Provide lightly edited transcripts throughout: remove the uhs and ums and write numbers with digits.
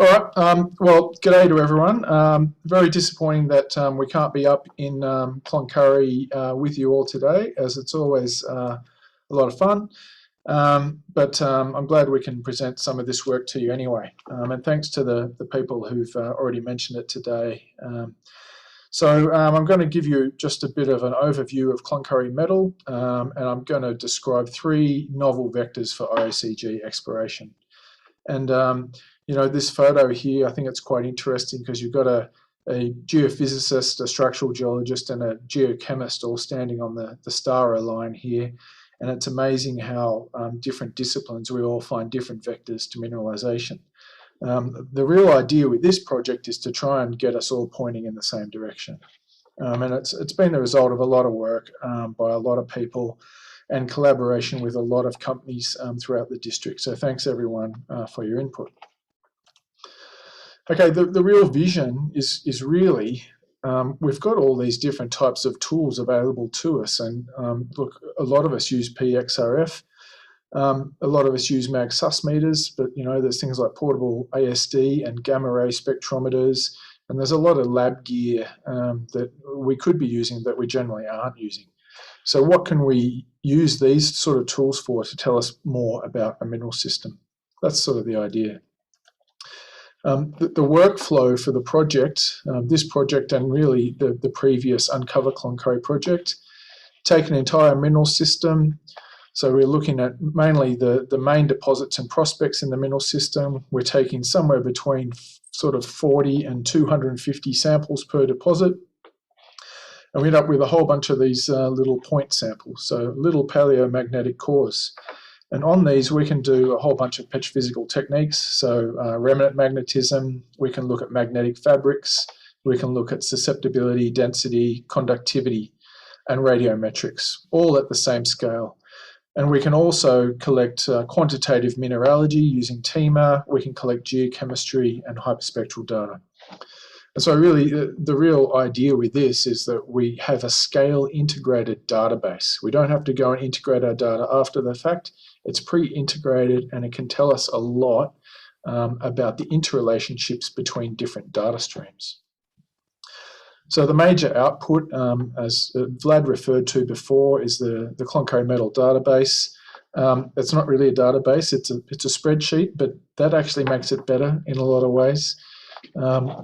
All right. Well, g'day to everyone. Very disappointing that we can't be up in Cloncurry with you all today, as it's always a lot of fun. But I'm glad we can present some of this work to you anyway. And thanks to the people who've already mentioned it today. I'm going to give you just a bit of an overview of Cloncurry metal, and I'm going to describe 3 novel vectors for IOCG exploration. And you know, this photo here, I think it's quite interesting because you've got a geophysicist, a structural geologist, and a geochemist all standing on the star line here. And it's amazing how different disciplines, we all find different vectors to mineralization. The real idea with this project is to try and get us all pointing in the same direction. And it's been the result of a lot of work by a lot of people and collaboration with a lot of companies throughout the district. So thanks everyone for your input. Okay, the real vision is really, we've got all these different types of tools available to us. And look, a lot of us use PXRF. A lot of us use mag sus meters, but you know, there's things like portable ASD and gamma ray spectrometers, and there's a lot of lab gear that we could be using that we generally aren't using. So what can we use these sort of tools for to tell us more about a mineral system? That's sort of the idea. The workflow for the project, this project and really the previous Uncover Cloncurry project, take an entire mineral system. So we're looking at mainly the main deposits and prospects in the mineral system. We're taking somewhere between sort of 40 and 250 samples per deposit. And we end up with a whole bunch of these little point samples, so little paleomagnetic cores. And on these, we can do a whole bunch of petrophysical techniques. So remnant magnetism, we can look at magnetic fabrics, we can look at susceptibility, density, conductivity, and radiometrics, all at the same scale. And we can also collect quantitative mineralogy using TEMA. We can collect geochemistry and hyperspectral data. And so really, the real idea with this is that we have a scale integrated database. We don't have to go and integrate our data after the fact. It's pre-integrated and it can tell us a lot about the interrelationships between different data streams. So the major output, as Vlad referred to before, is the Cloncurry metal database. It's not really a database, it's a spreadsheet, but that actually makes it better in a lot of ways.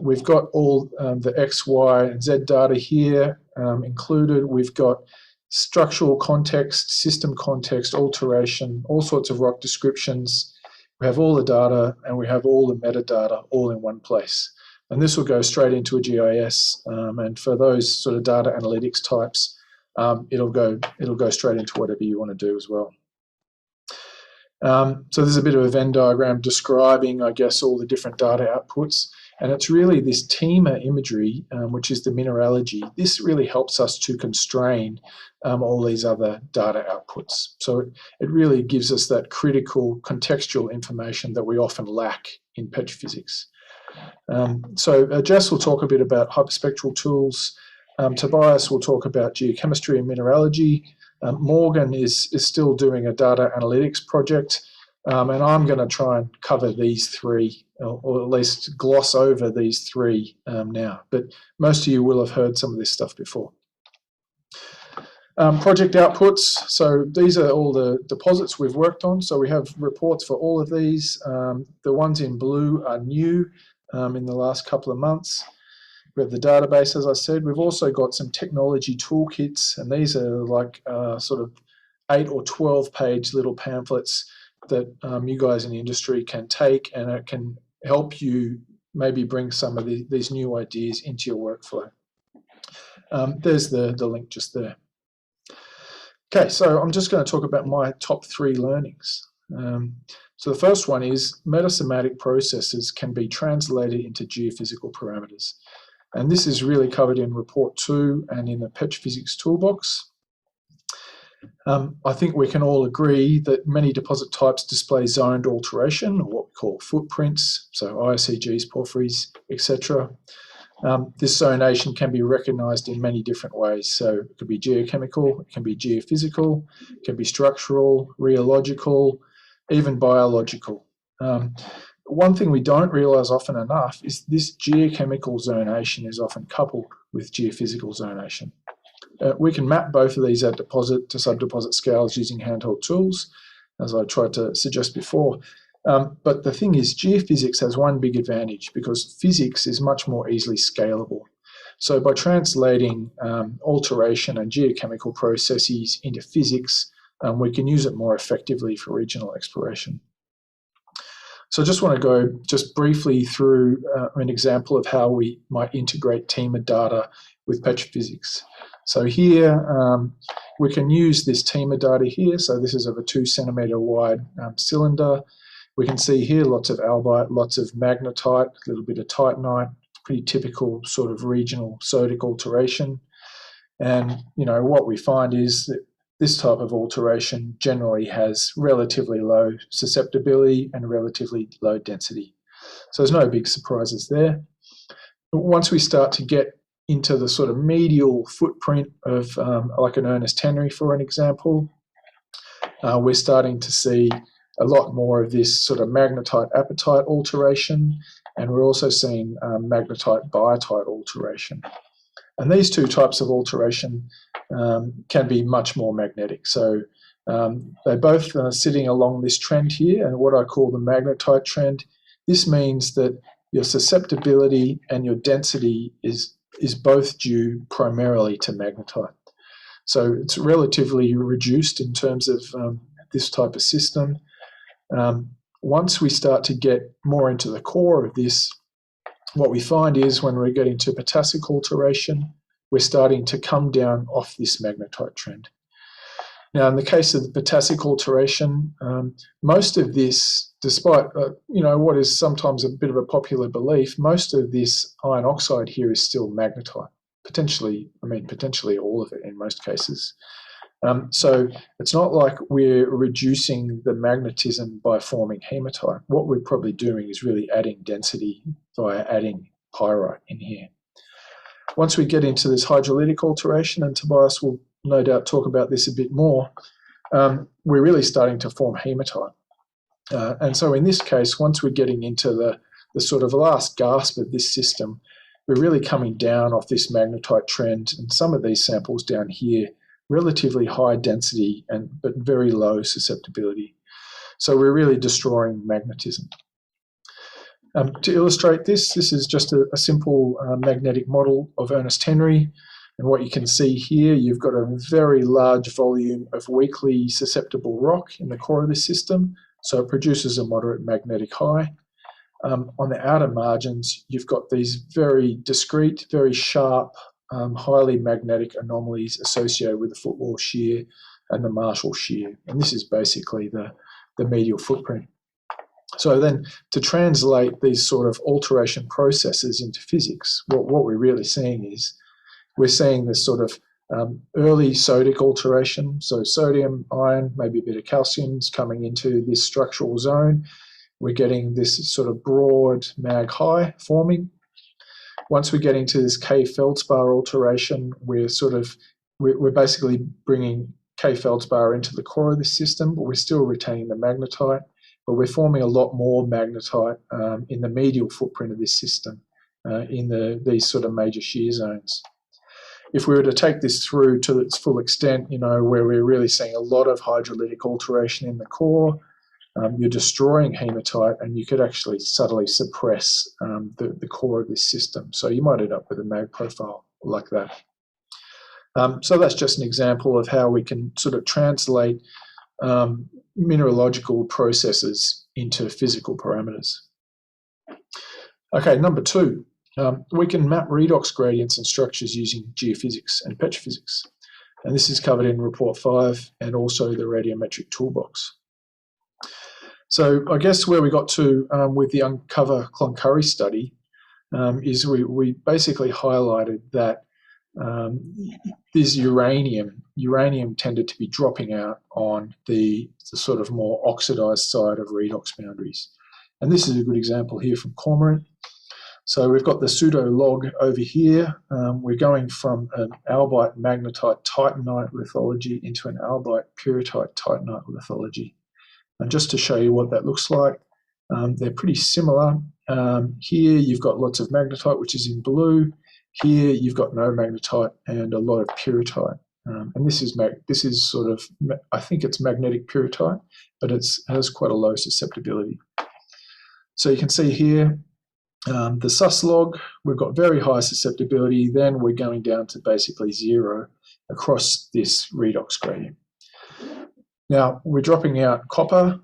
We've got all the X, Y, and Z data here included. We've got structural context, system context, alteration, all sorts of rock descriptions. We have all the data and we have all the metadata all in one place. And this will go straight into a GIS. And for those sort of data analytics types, it'll go straight into whatever you want to do as well. So there's a bit of a Venn diagram describing, I guess, all the different data outputs. And it's really this TEMA imagery, which is the mineralogy. This really helps us to constrain all these other data outputs. So it really gives us that critical contextual information that we often lack in petrophysics. So Jess will talk a bit about hyperspectral tools. Tobias will talk about geochemistry and mineralogy. Morgan is still doing a data analytics project. And I'm going to try and cover these 3, or at least gloss over these 3 now. But most of you will have heard some of this stuff before. Project outputs. So these are all the deposits we've worked on. So we have reports for all of these. The ones in blue are new in the last couple of months. We have the database, as I said. We've also got some technology toolkits, and these are like sort of 8 or 12-page little pamphlets that you guys in the industry can take, and it can help you maybe bring some of these new ideas into your workflow. There's the link just there. Okay, so I'm just going to talk about my top 3 learnings. So the first one is metasomatic processes can be translated into geophysical parameters. And this is really covered in report 2 and in the Petrophysics toolbox. I think we can all agree that many deposit types display zoned alteration, or what we call footprints, so IOCGs, porphyries, etc. This zonation can be recognised in many different ways. So it could be geochemical, it can be geophysical, it can be structural, rheological, even biological. one thing we don't realise often enough is this geochemical zonation is often coupled with geophysical zonation. We can map both of these at deposit to subdeposit scales using handheld tools, as I tried to suggest before. But the thing is, geophysics has one big advantage because physics is much more easily scalable. So by translating alteration and geochemical processes into physics, we can use it more effectively for regional exploration. So I just want to go just briefly through an example of how we might integrate TEMA data with petrophysics. So here we can use this TEMA data here. So this is of a 2 centimetre wide cylinder. We can see here lots of albite, lots of magnetite, a little bit of titanite, pretty typical sort of regional sodic alteration. And what we find is that this type of alteration generally has relatively low susceptibility and relatively low density. So there's no big surprises there. But once we start to get into the sort of medial footprint of like an Ernest Henry, for an example, we're starting to see a lot more of this sort of magnetite-apatite alteration, and we're also seeing magnetite-biotite alteration. And these two types of alteration can be much more magnetic. So they both are sitting along this trend here, and what I call the magnetite trend. This means that your susceptibility and your density is both due primarily to magnetite. So it's relatively reduced in terms of this type of system. Once we start to get more into the core of this, what we find is when we're getting to potassic alteration, we're starting to come down off this magnetite trend. Now, in the case of the potassic alteration, most of this, despite what is sometimes a bit of a popular belief, most of this iron oxide here is still magnetite. Potentially all of it in most cases. So it's not like we're reducing the magnetism by forming hematite. What we're probably doing is really adding density via adding pyrite in here. Once we get into this hydrolytic alteration, and Tobias will no doubt talk about this a bit more, we're really starting to form hematite. And so in this case, once we're getting into the sort of last gasp of this system, we're really coming down off this magnetite trend, and some of these samples down here, relatively high density but very low susceptibility. So we're really destroying magnetism. To illustrate this is just a simple magnetic model of Ernest Henry. And what you can see here, you've got a very large volume of weakly susceptible rock in the core of this system. So it produces a moderate magnetic high. On the outer margins, you've got these very discrete, very sharp, highly magnetic anomalies associated with the footwall shear and the Marshall shear. And this is basically the medial footprint. So then to translate these sort of alteration processes into physics, what we're really seeing is we're seeing this sort of early sodic alteration. So sodium, iron, maybe a bit of calcium's coming into this structural zone. We're getting this sort of broad mag high forming. Once we're getting to this K feldspar alteration, we're basically bringing K feldspar into the core of this system, but we're still retaining the magnetite. But we're forming a lot more magnetite in the medial footprint of this system, in these sort of major shear zones. If we were to take this through to its full extent, where we're really seeing a lot of hydrolytic alteration in the core, you're destroying hematite, and you could actually subtly suppress the core of this system. So you might end up with a mag profile like that. So that's just an example of how we can sort of translate mineralogical processes into physical parameters. Okay, number 2, we can map redox gradients and structures using geophysics and petrophysics. And this is covered in report 5 and also the radiometric toolbox. So I guess where we got to with the Uncover Cloncurry study is we basically highlighted that this uranium tended to be dropping out on the sort of more oxidized side of redox boundaries. And this is a good example here from Cormorant. So we've got the pseudo log over here. We're going from an albite magnetite titanite lithology into an albite pyrrhotite titanite lithology. And just to show you what that looks like, They're pretty similar. Here you've got lots of magnetite, which is in blue. Here you've got no magnetite and a lot of pyrrhotite. And this is sort of, I think it's magnetic pyrrhotite, but it has quite a low susceptibility. So you can see here, the sus log, we've got very high susceptibility, then we're going down to basically 0 across this redox gradient. Now, we're dropping out copper,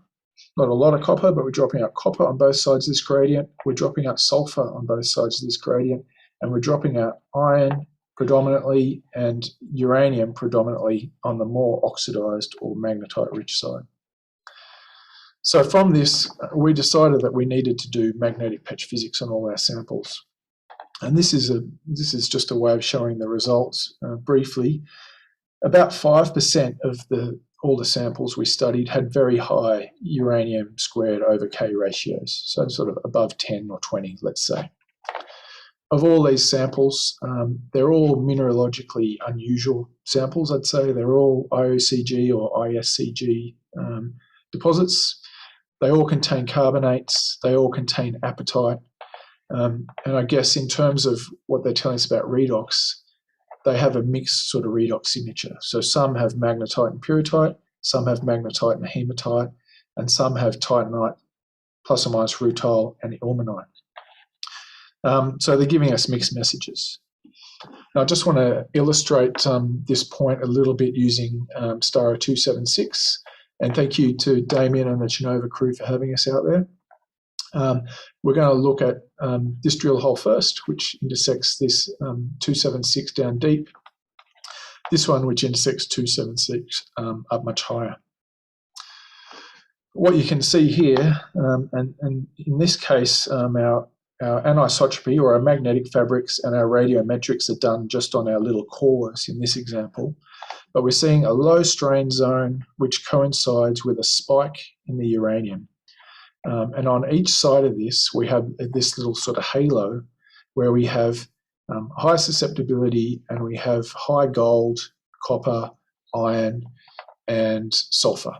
not a lot of copper, but we're dropping out copper on both sides of this gradient. We're dropping out sulfur on both sides of this gradient, and we're dropping out iron predominantly and uranium predominantly on the more oxidized or magnetite-rich side. So from this, we decided that we needed to do magnetic petrophysics on all our samples. And this is just a way of showing the results briefly. About 5% of all the samples we studied had very high uranium squared over K ratios, so sort of above 10 or 20, let's say. Of all these samples, they're all mineralogically unusual samples, I'd say. They're all IOCG or ISCG deposits. They all contain carbonates. They all contain apatite. And I guess in terms of what they're telling us about redox, they have a mixed sort of redox signature. So some have magnetite and pyrrhotite, some have magnetite and hematite, and some have titanite, plus or minus rutile, and ilmenite. So they're giving us mixed messages. Now, I just want to illustrate this point a little bit using Staro 276, and thank you to Damien and the Genova crew for having us out there. We're going to look at this drill hole first, which intersects this 276 down deep. This one, which intersects 276 up much higher. What you can see here, and in this case, our anisotropy or our magnetic fabrics and our radiometrics are done just on our little cores in this example, but we're seeing a low strain zone which coincides with a spike in the uranium. And on each side of this, we have this little sort of halo where we have high susceptibility and we have high gold, copper, iron, and sulfur.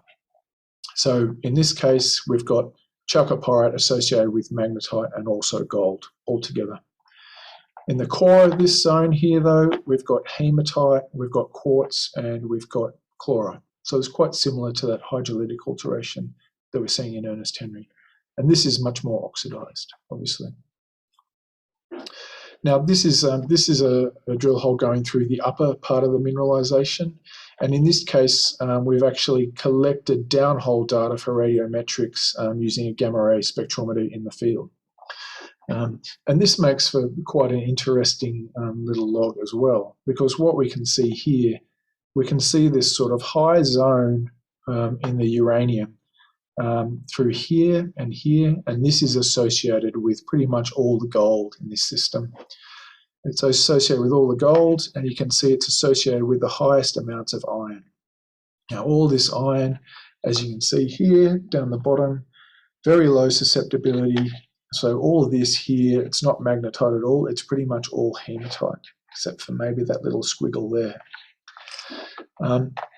So in this case, we've got chalcopyrite associated with magnetite and also gold altogether. In the core of this zone here, though, we've got hematite, we've got quartz, and we've got chlorite. So it's quite similar to that hydrolytic alteration that we're seeing in Ernest Henry. And this is much more oxidized, obviously. Now, this is a drill hole going through the upper part of the mineralization. And in this case, we've actually collected downhole data for radiometrics using a gamma ray spectrometer in the field. And this makes for quite an interesting little log as well, because what we can see here, we can see this sort of high zone in the uranium through here, and this is associated with pretty much all the gold in this system. It's associated with all the gold, and you can see it's associated with the highest amounts of iron. Now, all this iron, as you can see here down the bottom, very low susceptibility. So all of this here, it's not magnetite at all. It's pretty much all hematite, except for maybe that little squiggle there.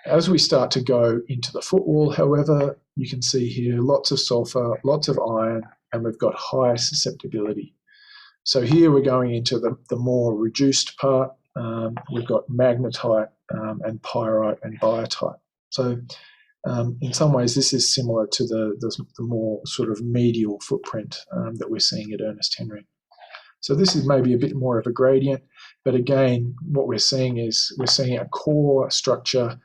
As we start to go into the footwall, however, you can see here lots of sulfur, lots of iron, and we've got high susceptibility. So here we're going into the more reduced part. We've got magnetite and pyrite and biotite. So in some ways, this is similar to the more sort of medial footprint that we're seeing at Ernest Henry. So this is maybe a bit more of a gradient, but again, what we're seeing is we're seeing a core structure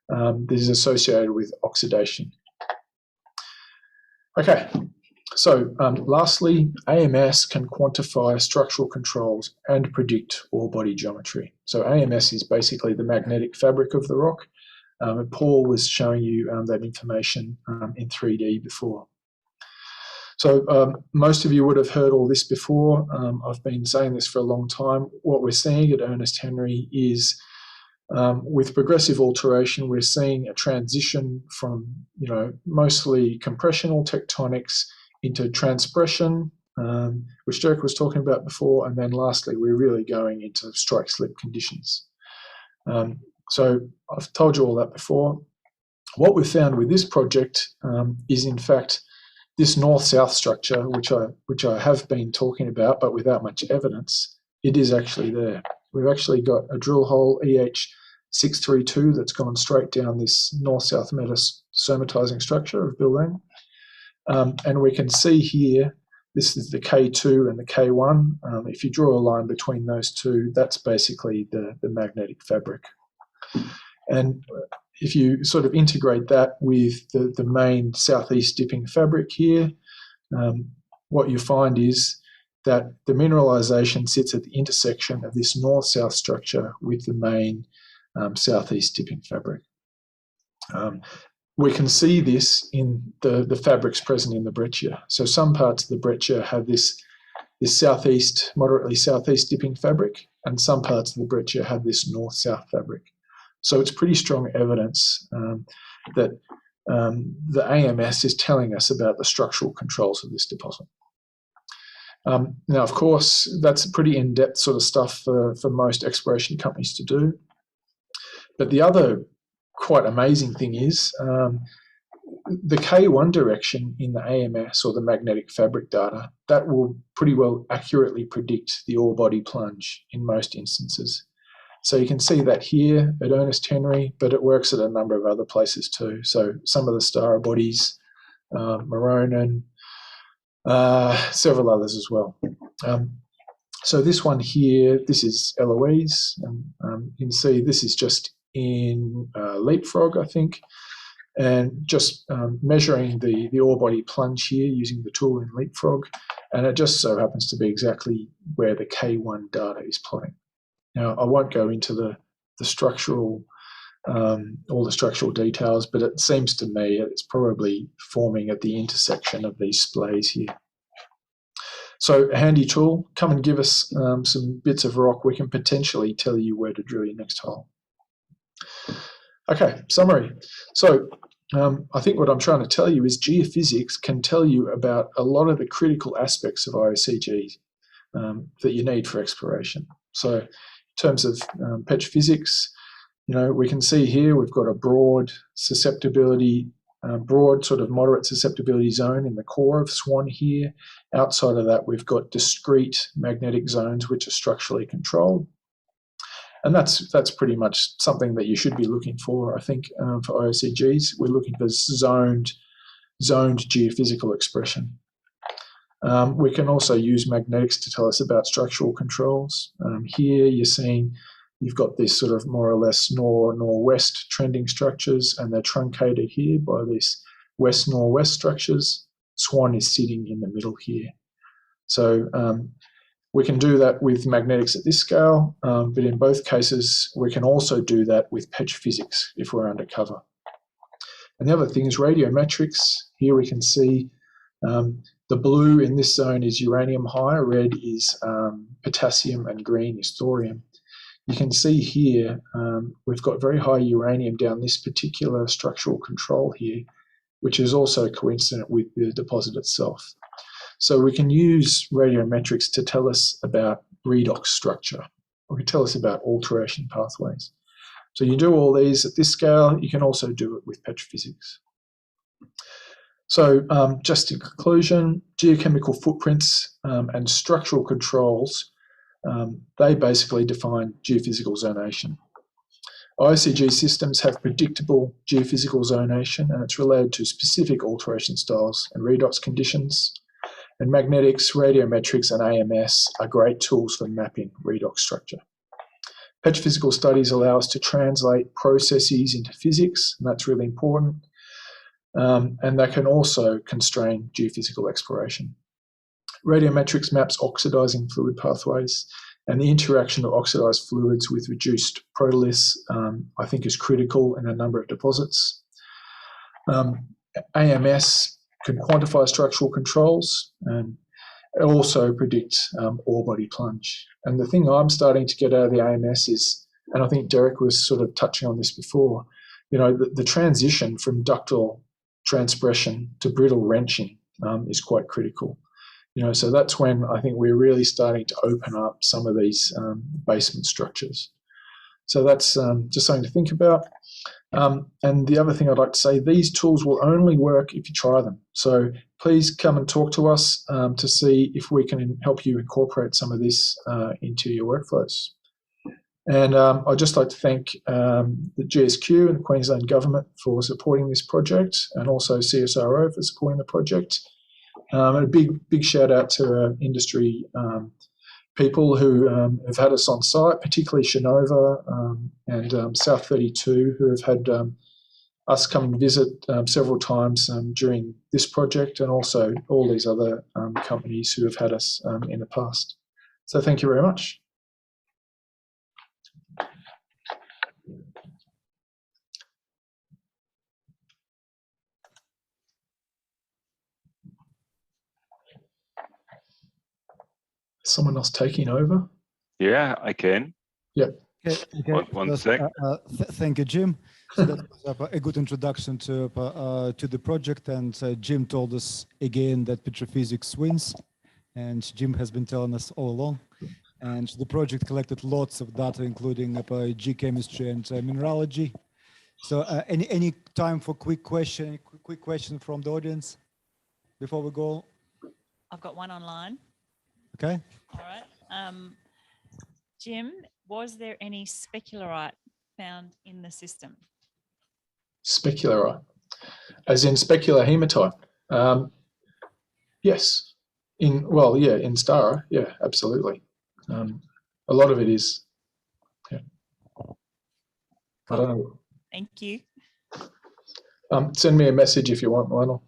that is associated with oxidation. Okay, so lastly, AMS can quantify structural controls and predict ore body geometry. So AMS is basically the magnetic fabric of the rock. And Paul was showing you that information in 3D before. So most of you would have heard all this before. I've been saying this for a long time. What we're seeing at Ernest Henry is with progressive alteration, we're seeing a transition from, mostly compressional tectonics into transpression, which Derek was talking about before, and then lastly, we're really going into strike-slip conditions. So I've told you all that before. What we've found with this project is, in fact, this north-south structure, which I have been talking about, but without much evidence, it is actually there. We've actually got a drill hole EH632 that's gone straight down this north-south metasomatizing structure of building. And we can see here, this is the K2 and the K1. If you draw a line between those two, that's basically the magnetic fabric. And if you sort of integrate that with the main southeast dipping fabric here, what you find is that the mineralization sits at the intersection of this north-south structure with the main southeast dipping fabric. We can see this in the fabrics present in the breccia. So some parts of the breccia have this southeast, moderately southeast dipping fabric, and some parts of the breccia have this north-south fabric. So it's pretty strong evidence that the AMS is telling us about the structural controls of this deposit. Now, of course, that's pretty in-depth sort of stuff for most exploration companies to do. But the other quite amazing thing is the K1 direction in the AMS, or the magnetic fabric data, that will pretty well accurately predict the ore body plunge in most instances. So you can see that here at Ernest Henry, but it works at a number of other places too. So some of the star bodies, Maronan, several others as well. So this one here, this is Eloise. You can see this is just in Leapfrog, I think, and just measuring the ore body plunge here using the tool in Leapfrog, and it just so happens to be exactly where the K1 data is plotting. Now, I won't go into the structural, all the structural details, but it seems to me it's probably forming at the intersection of these splays here. So a handy tool, come and give us some bits of rock. We can potentially tell you where to drill your next hole. Okay, summary. So I think what I'm trying to tell you is geophysics can tell you about a lot of the critical aspects of IOCG that you need for exploration. So in terms of petrophysics, you know, we can see here we've got a broad susceptibility, broad sort of moderate susceptibility zone in the core of Swan here. Outside of that, we've got discrete magnetic zones which are structurally controlled. And that's pretty much something that you should be looking for, I think, for IOCGs. We're looking for zoned geophysical expression. We can also use magnetics to tell us about structural controls. Here you're seeing you've got this sort of more or less north-northwest trending structures, and they're truncated here by these west-northwest structures. Swan is sitting in the middle here. So we can do that with magnetics at this scale, but in both cases, we can also do that with petrophysics if we're undercover. And the other thing is radiometrics. Here we can see the blue in this zone is uranium high, red is potassium, and green is thorium. You can see here we've got very high uranium down this particular structural control here, which is also coincident with the deposit itself. So we can use radiometrics to tell us about redox structure, or can tell us about alteration pathways. So you do all these at this scale. You can also do it with petrophysics. So just in conclusion, geochemical footprints and structural controls, they basically define geophysical zonation. IOCG systems have predictable geophysical zonation, and it's related to specific alteration styles and redox conditions. And magnetics, radiometrics, and AMS are great tools for mapping redox structure. Petrophysical studies allow us to translate processes into physics, and that's really important. And they can also constrain geophysical exploration. Radiometrics maps oxidizing fluid pathways, and the interaction of oxidized fluids with reduced protoliths, I think, is critical in a number of deposits. AMS can quantify structural controls and also predict ore body plunge. And the thing I'm starting to get out of the AMS is, and I think Derek was sort of touching on this before, you know, the transition from ductile transpression to brittle wrenching is quite critical. You know, so that's when I think we're really starting to open up some of these basement structures. So that's just something to think about. And the other thing I'd like to say, these tools will only work if you try them. So please come and talk to us to see if we can help you incorporate some of this into your workflows. And I'd just like to thank the GSQ and the Queensland Government for supporting this project, and also CSIRO for supporting the project. And a big shout out to our industry people who have had us on site, particularly Shinova and South 32, who have had us come and visit several times during this project, and also all these other companies who have had us in the past. So thank you very much. Someone else taking over? Yeah, I can. Yeah. Okay. One sec. Thank you, Jim. So that was a good introduction to the project, and Jim told us again that Petrophysics wins, and Jim has been telling us all along. And the project collected lots of data, including geochemistry and mineralogy. So any time for quick question from the audience before we go? I've got one online. Okay. All right. Jim, was there any specularite found in the system? Specularite, as in specular hematite. Yes. In Stara, yeah, absolutely. A lot of it is. Yeah. Cool. I don't know. Thank you. Send me a message if you want, Lionel.